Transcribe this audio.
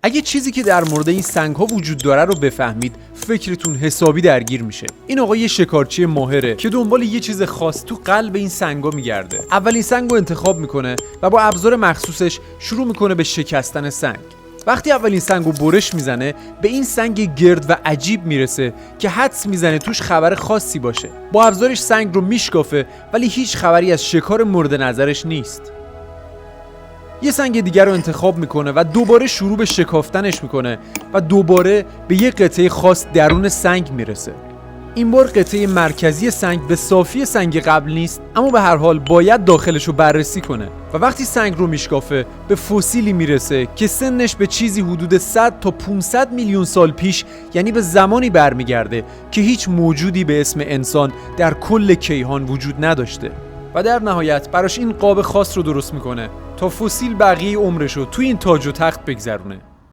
اگه چیزی که در مورد این سنگ ها وجود داره رو بفهمید، فکرتون حسابی درگیر میشه. این آقا یه شکارچی ماهره که دنبال یه چیز خاص تو قلب این سنگا میگرده. اولین سنگ رو انتخاب میکنه و با ابزار مخصوصش شروع میکنه به شکستن سنگ. وقتی اولین سنگو برش میزنه، به این سنگ گرد و عجیب میرسه که حدس میزنه توش خبر خاصی باشه. با ابزارش سنگ رو میشکافه، ولی هیچ خبری از شکار مورد نظرش نیست. یه سنگ دیگر رو انتخاب میکنه و دوباره شروع به شکافتنش میکنه و دوباره به یه قطعه خاص درون سنگ میرسه. این بار قطعه مرکزی سنگ به صافی سنگ قبل نیست، اما به هر حال باید داخلش رو بررسی کنه و وقتی سنگ رو میشکافه به فسیلی میرسه که سنش به چیزی حدود 100 تا 500 میلیون سال پیش، یعنی به زمانی برمیگرده که هیچ موجودی به اسم انسان در کل کیهان وجود نداشته. و در نهایت براش این قاب خاص رو درست میکنه تا فسیل بقیه عمرش رو توی این تاج و تخت بگذرونه.